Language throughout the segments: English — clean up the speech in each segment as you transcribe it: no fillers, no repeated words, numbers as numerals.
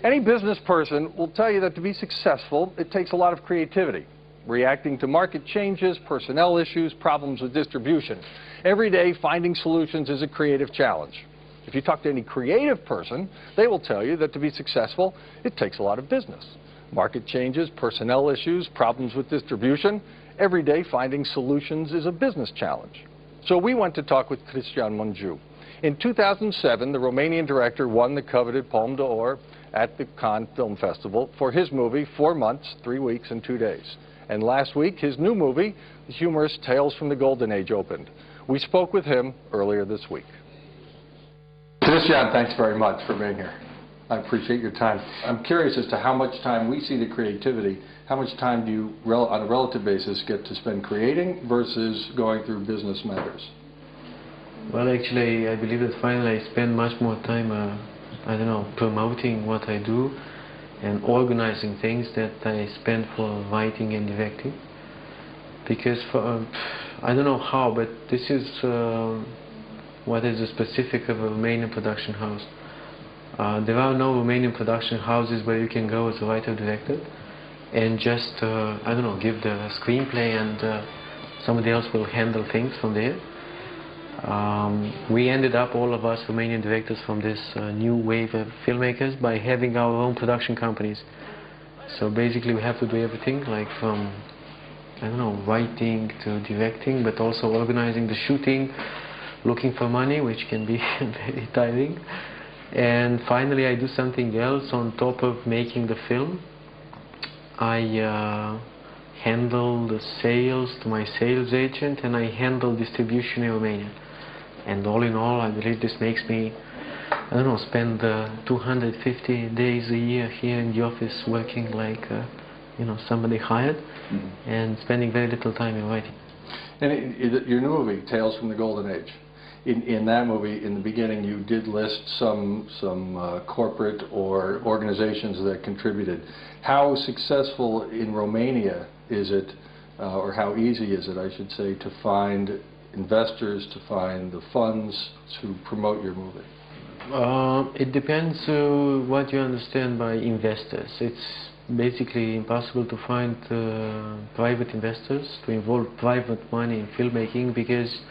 Any business person will tell you that to be successful, it takes a lot of creativity. Reacting to market changes, personnel issues, problems with distribution. Every day, finding solutions is a creative challenge. If you talk to any creative person, they will tell you that to be successful, it takes a lot of business. Market changes, personnel issues, problems with distribution. Every day, finding solutions is a business challenge. So we went to talk with Cristian Mungiu. In 2007, the Romanian director won the coveted Palme d'Or at the Cannes Film Festival for his movie 4 months, 3 weeks, and 2 days. And last week, his new movie, the humorous Tales from the Golden Age, opened. We spoke with him earlier this week. Cristian, thanks very much for being here. I appreciate your time. I'm curious as to how much time we see the creativity. How much time do you, on a relative basis, get to spend creating versus going through business matters? Well, actually, I believe that finally I spend much more time, I don't know, promoting what I do and organizing things that I spend for writing and directing. Because for, I don't know how, but this is what is the specific of a Romanian production house. There are no Romanian production houses where you can go as a writer-director and just, I don't know, give the screenplay and somebody else will handle things from there. We ended up, all of us Romanian directors, from this new wave of filmmakers by having our own production companies. So basically we have to do everything, like from, I don't know, writing to directing, but also organizing the shooting, looking for money, which can be very tiring. And finally I do something else on top of making the film. I handle the sales to my sales agent, and I handle distribution in Romania. And all in all, I believe this makes me, I don't know, spend 250 days a year here in the office working like, you know, somebody hired, and spending very little time in writing. And your new movie, Tales from the Golden Age, in that movie, in the beginning, you did list some corporate or organizations that contributed. How successful in Romania is it, or how easy is it, I should say, to find investors, to find the funds to promote your movie? It depends what you understand by investors. It's basically impossible to find private investors, to involve private money in filmmaking, because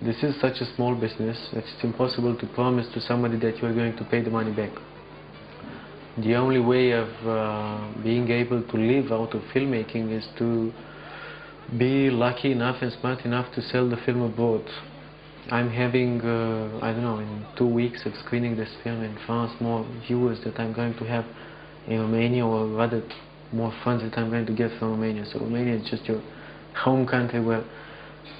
this is such a small business. It's impossible to promise to somebody that you are going to pay the money back. The only way of being able to live out of filmmaking is to be lucky enough and smart enough to sell the film abroad. I'm having, I don't know, in 2 weeks of screening this film in France, more viewers that I'm going to have in Romania, or rather more funds that I'm going to get from Romania. So Romania is just your home country where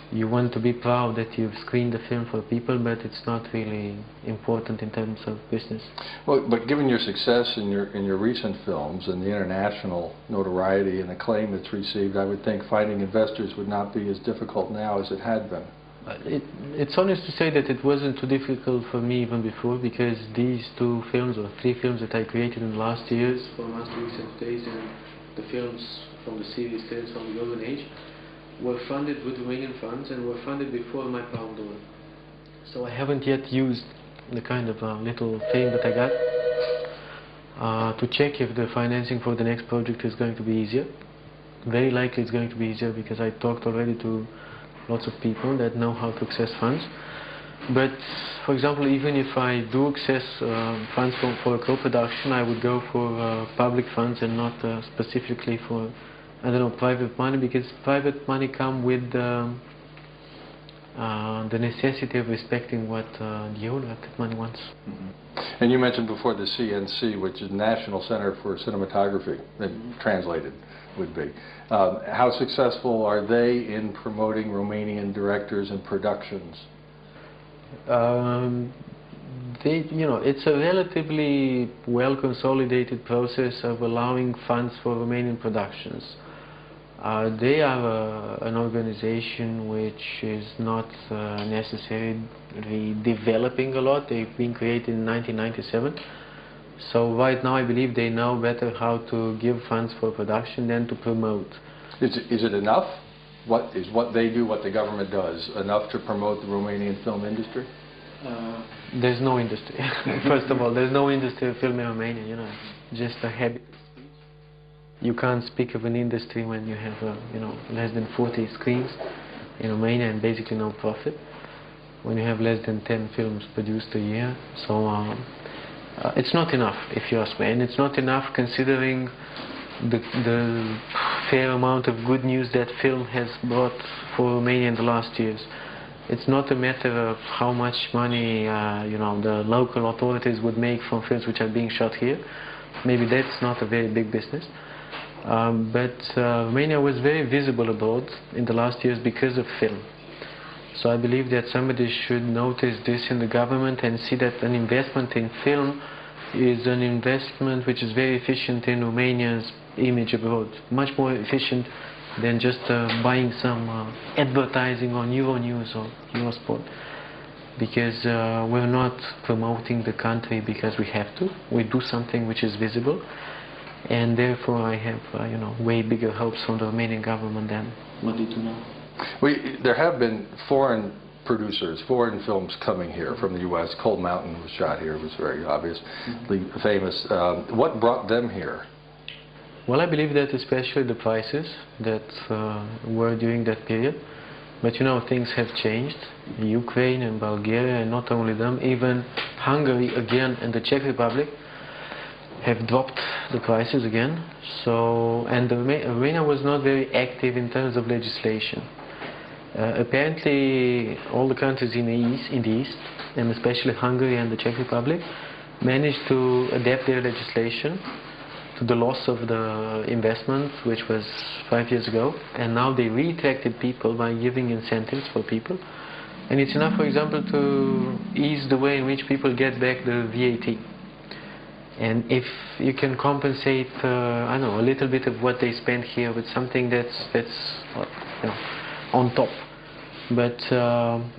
you want to be proud that you've screened the film for people, but it's not really important in terms of business. Well, but given your success in your recent films and the international notoriety and acclaim it's received, I would think finding investors would not be as difficult now as it had been. It's honest to say that it wasn't too difficult for me even before, because these 2 films or 3 films that I created in the last years, 4 months, 2 weeks and 2 days, and the films from the series Tales from the Golden Age, were funded with Romanian funds and were funded before my Palme d'Or. So I haven't yet used the kind of little fame that I got to check if the financing for the next project is going to be easier. Very likely it's going to be easier, because I talked already to lots of people that know how to access funds. But for example, even if I do access funds for a co-production, I would go for public funds and not specifically for, I don't know, private money, because private money come with the necessity of respecting what the owner of that money wants. And you mentioned before the CNC, which is National Center for Cinematography, translated would be. How successful are they in promoting Romanian directors and productions? You know, it's a relatively well-consolidated process of allowing funds for Romanian productions. They are an organization which is not necessarily developing a lot. They've been created in 1997. So right now I believe they know better how to give funds for production than to promote. Is it enough? What they do, what the government does, enough to promote the Romanian film industry? There's no industry. First of all, there's no industry of film in Romania, you know, it's just a habit. You can't speak of an industry when you have, you know, less than 40 screens in Romania and basically no profit. When you have less than 10 films produced a year, so it's not enough, if you ask me, and it's not enough considering the fair amount of good news that film has brought for Romania in the last years. It's not a matter of how much money you know, the local authorities would make from films which are being shot here. Maybe that's not a very big business. But Romania was very visible abroad in the last years because of film. So I believe that somebody should notice this in the government and see that an investment in film is an investment which is very efficient in Romania's image abroad. Much more efficient than just buying some advertising on Euronews or Eurosport. Because we're not promoting the country because we have to. We do something which is visible. And therefore I have you know, way bigger hopes from the Romanian government than what they do now. There have been foreign producers, foreign films coming here from the U.S. Cold Mountain was shot here. It was very obviously famous. What brought them here? Well, I believe that especially the prices that were during that period. But you know, things have changed. Ukraine and Bulgaria, and not only them, even Hungary again and the Czech Republic have dropped the prices again. So, and Romania was not very active in terms of legislation. Apparently, all the countries in the East, and especially Hungary and the Czech Republic, managed to adapt their legislation to the loss of the investment, which was 5 years ago, and now they re-attracted people by giving incentives for people. And it's enough, for example, to ease the way in which people get back the VAT. And if you can compensate, I don't know, a little bit of what they spend here with something that's you know, on top. But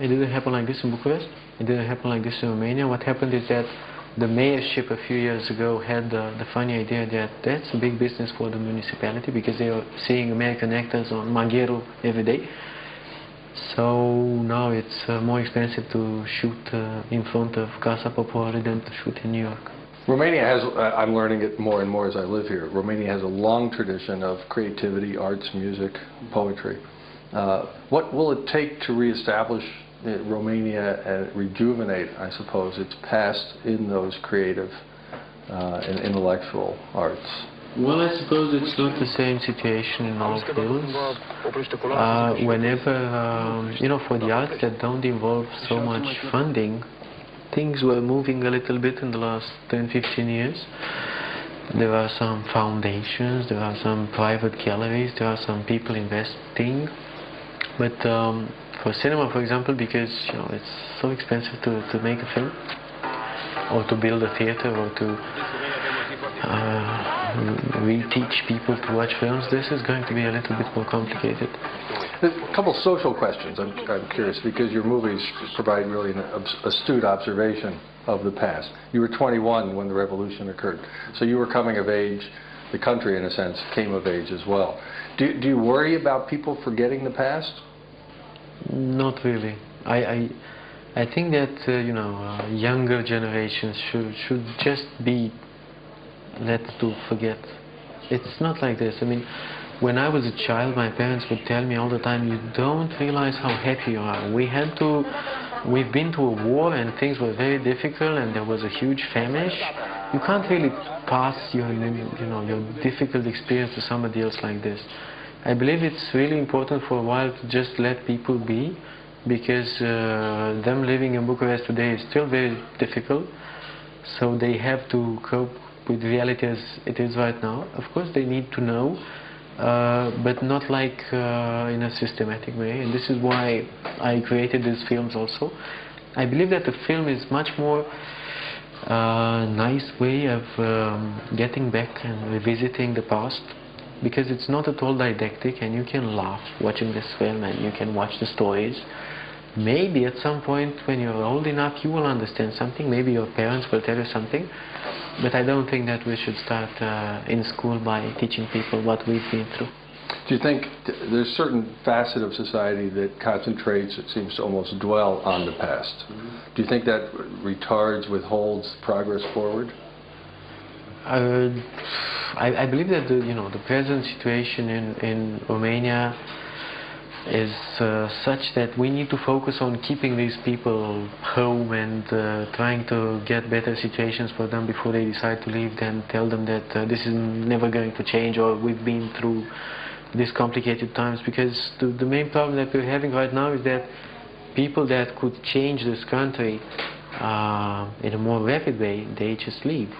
it didn't happen like this in Bucharest. It didn't happen like this in Romania. What happened is that the mayorship a few years ago had the funny idea that that's a big business for the municipality because they are seeing American actors on Mungiu every day. So now it's more expensive to shoot in front of Casa Poporului than to shoot in New York. Romania has, I'm learning it more and more as I live here, Romania has a long tradition of creativity, arts, music, poetry. What will it take to reestablish Romania and rejuvenate, I suppose, its past in those creative and intellectual arts? Well, I suppose it's not the same situation in all fields. Whenever, you know, for the arts that don't involve so much funding, things were moving a little bit in the last 10-15 years. There are some foundations, there are some private galleries, there are some people investing. But for cinema, for example, because you know, it's so expensive to make a film, or to build a theater, or to re-teach people to watch films, this is going to be a little bit more complicated. A couple social questions. I'm curious because your movies provide really an astute observation of the past. You were 21 when the revolution occurred, so you were coming of age. The country, in a sense, came of age as well. Do you worry about people forgetting the past? Not really. I think that you know, younger generations should just be let to forget. It's not like this. I mean, when I was a child, my parents would tell me all the time, you don't realize how happy you are. We've been to a war and things were very difficult and there was a huge famine. You can't really pass your, you know, your difficult experience to somebody else like this. I believe it's really important for a while to just let people be, because them living in Bucharest today is still very difficult. So they have to cope with reality as it is right now. Of course they need to know, but not like in a systematic way, and this is why I created these films also. I believe that the film is much more nice way of getting back and revisiting the past, because it's not at all didactic and you can laugh watching this film and you can watch the stories. Maybe at some point when you're old enough you will understand something, maybe your parents will tell you something, but I don't think that we should start in school by teaching people what we've been through. Do you think there's a certain facet of society that concentrates, it seems to almost dwell on the past? Do you think that retards, withholds progress forward? I believe that the present situation in Romania is such that we need to focus on keeping these people home and trying to get better situations for them before they decide to leave, than tell them that this is never going to change, or we've been through these complicated times. Because the main problem that we're having right now is that people that could change this country in a more rapid way, they just leave.